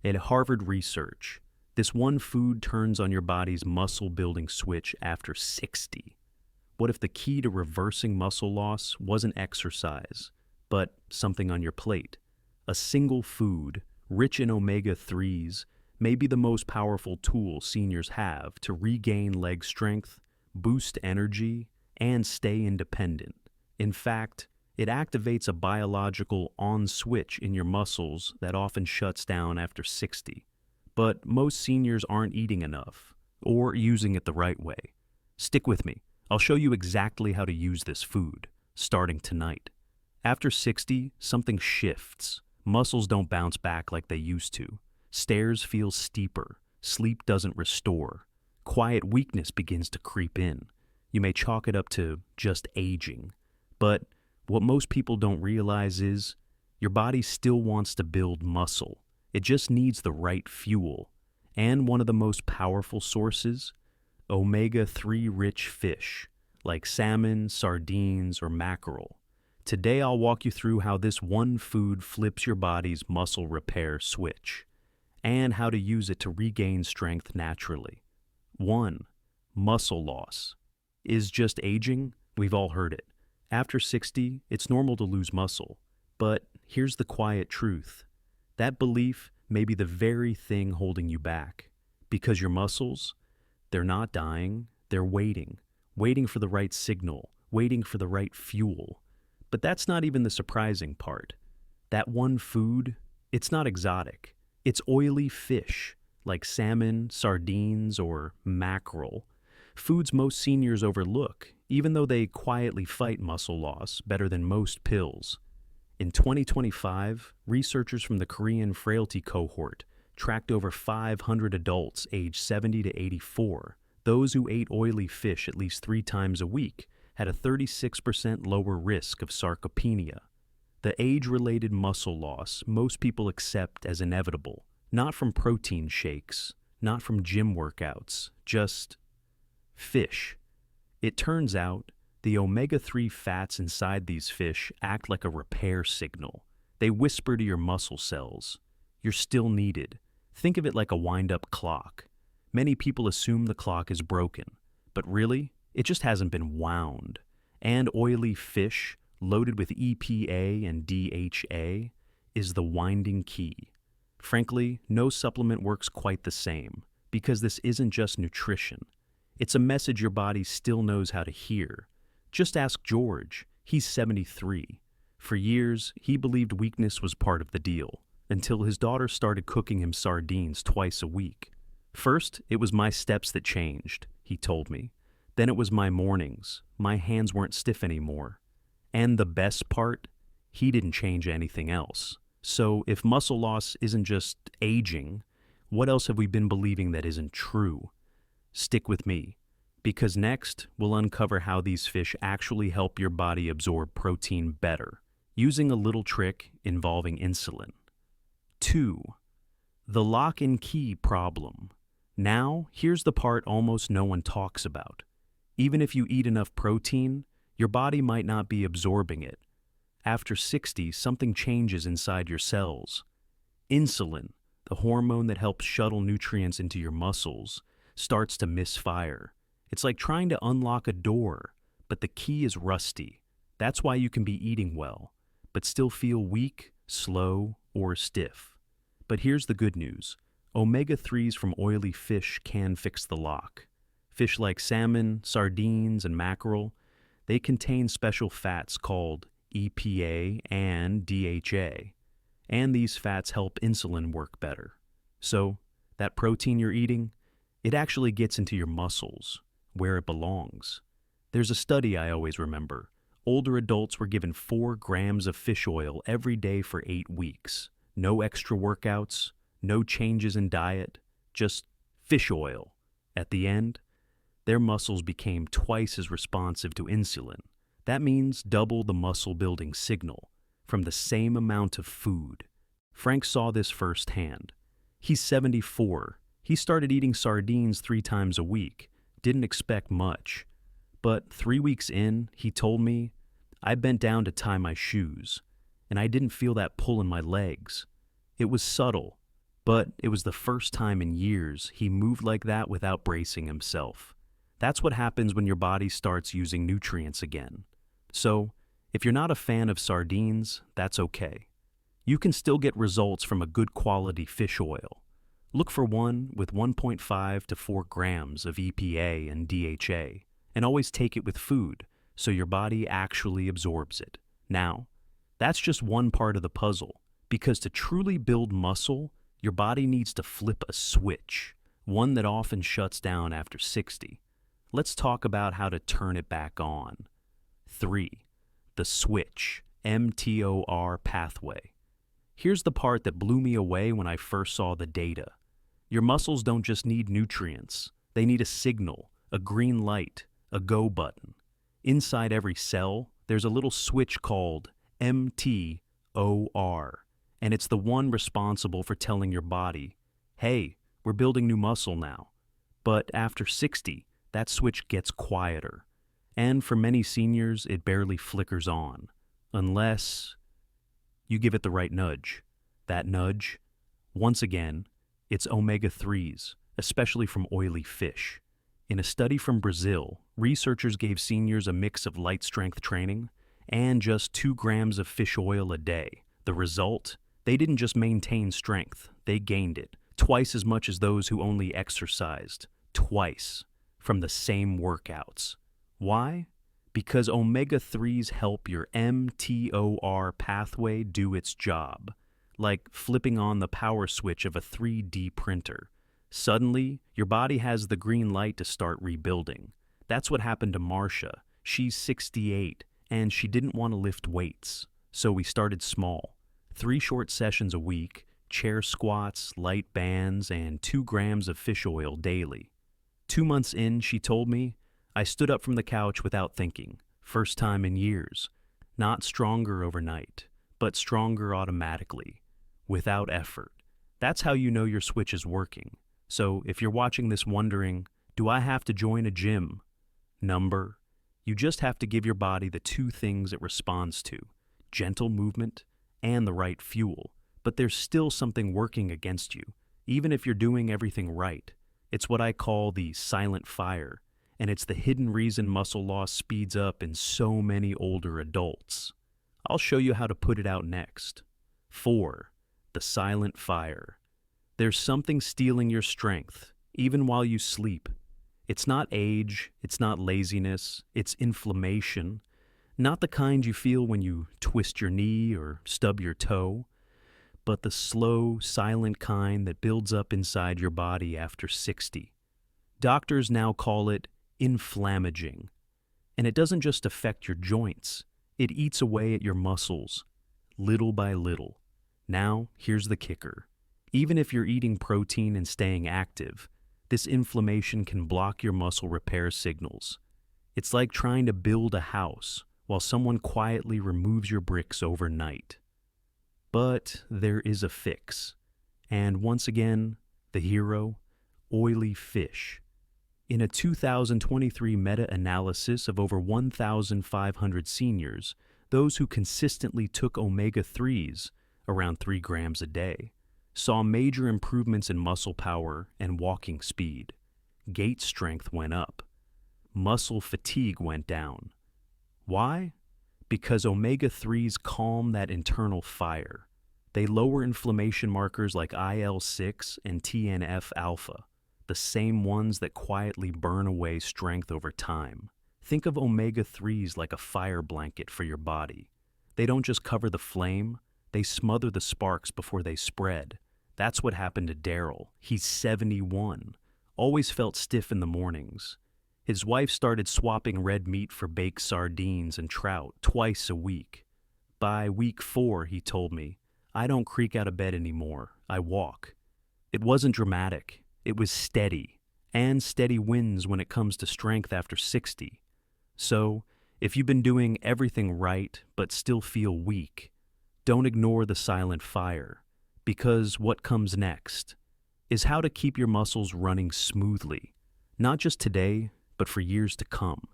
At Harvard research, this one food turns on your body's muscle-building switch after 60. What if the key to reversing muscle loss wasn't exercise, but something on your plate? A single food, rich in omega-3s, may be the most powerful tool seniors have to regain leg strength, boost energy, and stay independent. In fact, it activates a biological on switch in your muscles that often shuts down after 60. But most seniors aren't eating enough or using it the right way. Stick with me. I'll show you exactly how to use this food, starting tonight. After 60, something shifts. Muscles don't bounce back like they used to. Stairs feel steeper. Sleep doesn't restore. Quiet weakness begins to creep in. You may chalk it up to just aging. But what most people don't realize is your body still wants to build muscle. It just needs the right fuel. And one of the most powerful sources? Omega-3 rich fish, like salmon, sardines, or mackerel. Today I'll walk you through how this one food flips your body's muscle repair switch, and how to use it to regain strength naturally. 1. Muscle loss. Is just aging? We've all heard it. After 60, it's normal to lose muscle. But here's the quiet truth. That belief may be the very thing holding you back. Because your muscles, they're not dying, they're waiting for the right signal, waiting for the right fuel. But that's not even the surprising part. That one food, it's not exotic. It's oily fish, like salmon, sardines, or mackerel. Foods most seniors overlook, even though they quietly fight muscle loss better than most pills. In 2025, researchers from the Korean frailty cohort tracked over 500 adults aged 70 to 84. Those who ate oily fish at least 3 times a week had a 36% lower risk of sarcopenia. The age-related muscle loss most people accept as inevitable, not from protein shakes, not from gym workouts, just fish. It turns out the omega-3 fats inside these fish act like a repair signal. They whisper to your muscle cells, "You're still needed." Think of it like a wind-up clock. Many people assume the clock is broken, but really, it just hasn't been wound. And oily fish, loaded with EPA and DHA, is the winding key. Frankly, no supplement works quite the same, because this isn't just nutrition. It's a message your body still knows how to hear. Just ask George. He's 73. For years, he believed weakness was part of the deal, until his daughter started cooking him sardines twice a week. First, it was my steps that changed, he told me. Then it was my mornings. My hands weren't stiff anymore. And the best part, he didn't change anything else. So if muscle loss isn't just aging, what else have we been believing that isn't true? Stick with me, because next we'll uncover how these fish actually help your body absorb protein better, using a little trick involving insulin. 2. The lock and key problem. Now, here's the part almost no one talks about. Even if you eat enough protein, your body might not be absorbing it. After 60, something changes inside your cells. Insulin, the hormone that helps shuttle nutrients into your muscles, starts to misfire. It's like trying to unlock a door, but the key is rusty. That's why you can be eating well, but still feel weak, slow, or stiff. But here's the good news. Omega-3s from oily fish can fix the lock. Fish like salmon, sardines, and mackerel, they contain special fats called EPA and DHA, and these fats help insulin work better. So, that protein you're eating, it actually gets into your muscles, where it belongs. There's a study I always remember. Older adults were given 4 grams of fish oil every day for 8 weeks. No extra workouts, no changes in diet, just fish oil. At the end, their muscles became twice as responsive to insulin. That means double the muscle-building signal from the same amount of food. Frank saw this firsthand. He's 74. He started eating sardines 3 times a week. Didn't expect much. But 3 weeks in, he told me, I bent down to tie my shoes, and I didn't feel that pull in my legs. It was subtle, But it was the first time in years he moved like that without bracing himself. That's what happens when your body starts using nutrients again. So, if you're not a fan of sardines, that's okay. You can still get results from a good quality fish oil. Look for one with 1.5 to 4 grams of EPA and DHA, and always take it with food so your body actually absorbs it. Now, that's just one part of the puzzle, because to truly build muscle, your body needs to flip a switch, one that often shuts down after 60. Let's talk about how to turn it back on. 3. The switch, mTOR pathway. Here's the part that blew me away when I first saw the data. Your muscles don't just need nutrients, they need a signal, a green light, a go button. Inside every cell, there's a little switch called mTOR, and it's the one responsible for telling your body, hey, we're building new muscle now. But after 60, that switch gets quieter. And for many seniors, it barely flickers on, unless you give it the right nudge. That nudge, once again, it's omega-3s, especially from oily fish. In a study from Brazil, researchers gave seniors a mix of light-strength training and just 2 grams of fish oil a day. The result? They didn't just maintain strength, they gained it, twice as much as those who only exercised, twice, from the same workouts. Why? Because omega-3s help your mTOR pathway do its job, like flipping on the power switch of a 3D printer. Suddenly, your body has the green light to start rebuilding. That's what happened to Marcia. She's 68, and she didn't want to lift weights. So we started small. 3 short sessions a week, chair squats, light bands, and 2 grams of fish oil daily. 2 months in, she told me, I stood up from the couch without thinking. First time in years. Not stronger overnight, but stronger automatically, without effort. That's how you know your switch is working. So if you're watching this wondering, do I have to join a gym? You just have to give your body the 2 things it responds to, gentle movement and the right fuel. But there's still something working against you, even if you're doing everything right. It's what I call the silent fire, and it's the hidden reason muscle loss speeds up in so many older adults. I'll show you how to put it out next. 4. The silent fire. There's something stealing your strength, even while you sleep. It's not age, it's not laziness, it's inflammation. Not the kind you feel when you twist your knee or stub your toe, but the slow, silent kind that builds up inside your body after 60. Doctors now call it inflammaging. And it doesn't just affect your joints, it eats away at your muscles, little by little. Now, here's the kicker. Even if you're eating protein and staying active, this inflammation can block your muscle repair signals. It's like trying to build a house while someone quietly removes your bricks overnight. But there is a fix. And once again, the hero, oily fish. In a 2023 meta-analysis of over 1,500 seniors, those who consistently took omega-3s, around 3 grams a day, saw major improvements in muscle power and walking speed. Gait strength went up. Muscle fatigue went down. Why? Because omega-3s calm that internal fire. They lower inflammation markers like IL-6 and TNF-alpha, the same ones that quietly burn away strength over time. Think of omega-3s like a fire blanket for your body. They don't just cover the flame, they smother the sparks before they spread. That's what happened to Daryl. He's 71. Always felt stiff in the mornings. His wife started swapping red meat for baked sardines and trout twice a week. By week 4, he told me, I don't creak out of bed anymore. I walk. It wasn't dramatic. It was steady. And steady wins when it comes to strength after 60. So, if you've been doing everything right but still feel weak, don't ignore the silent fire, because what comes next is how to keep your muscles running smoothly, not just today, but for years to come.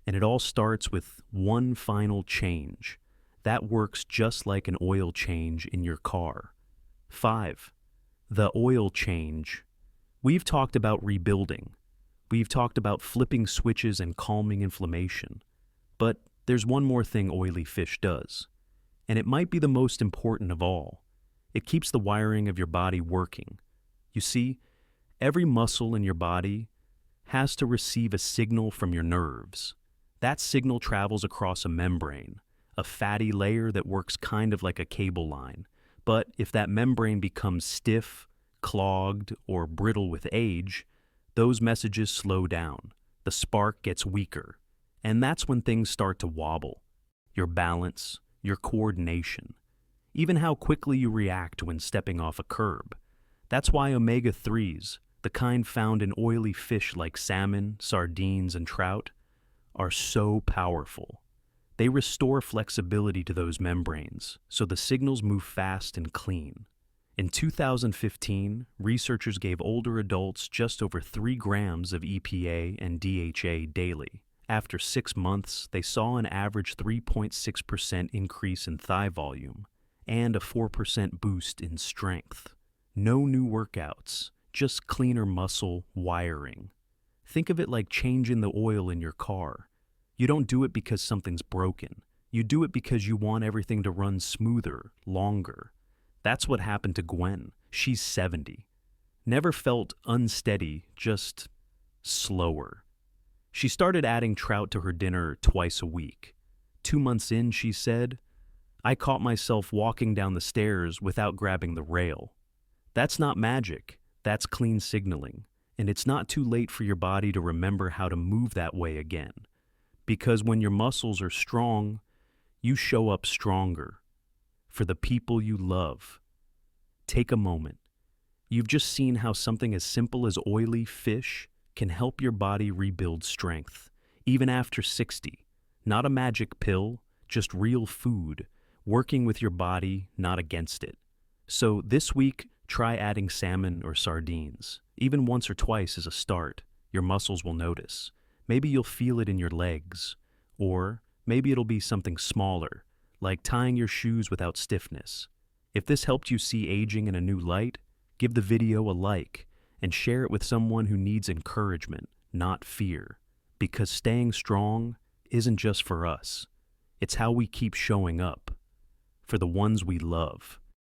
And it all starts with one final change that works just like an oil change in your car. 5. The oil change. We've talked about rebuilding. We've talked about flipping switches and calming inflammation. But there's one more thing oily fish does, and it might be the most important of all. It keeps the wiring of your body working. You see, every muscle in your body has to receive a signal from your nerves. That signal travels across a membrane, a fatty layer that works kind of like a cable line. But if that membrane becomes stiff, clogged, or brittle with age, those messages slow down. The spark gets weaker. And that's when things start to wobble. Your balance, your coordination, even how quickly you react when stepping off a curb. That's why omega-3s, the kind found in oily fish like salmon, sardines, and trout, are so powerful. They restore flexibility to those membranes, so the signals move fast and clean. In 2015, researchers gave older adults just over 3 grams of EPA and DHA daily. After 6 months, they saw an average 3.6% increase in thigh volume and a 4% boost in strength. No new workouts, just cleaner muscle wiring. Think of it like changing the oil in your car. You don't do it because something's broken. You do it because you want everything to run smoother, longer. That's what happened to Gwen. She's 70. Never felt unsteady, just slower. She started adding trout to her dinner twice a week. 2 months in, she said, "I caught myself walking down the stairs without grabbing the rail." That's not magic. That's clean signaling. And it's not too late for your body to remember how to move that way again. Because when your muscles are strong, you show up stronger. For the people you love. Take a moment. You've just seen how something as simple as oily fish can help your body rebuild strength, even after 60. Not a magic pill, just real food, working with your body, not against it. So this week, try adding salmon or sardines. Even once or twice is a start. Your muscles will notice. Maybe you'll feel it in your legs. Or maybe it'll be something smaller, like tying your shoes without stiffness. If this helped you see aging in a new light, give the video a like and share it with someone who needs encouragement, not fear. Because staying strong isn't just for us. It's how we keep showing up for the ones we love.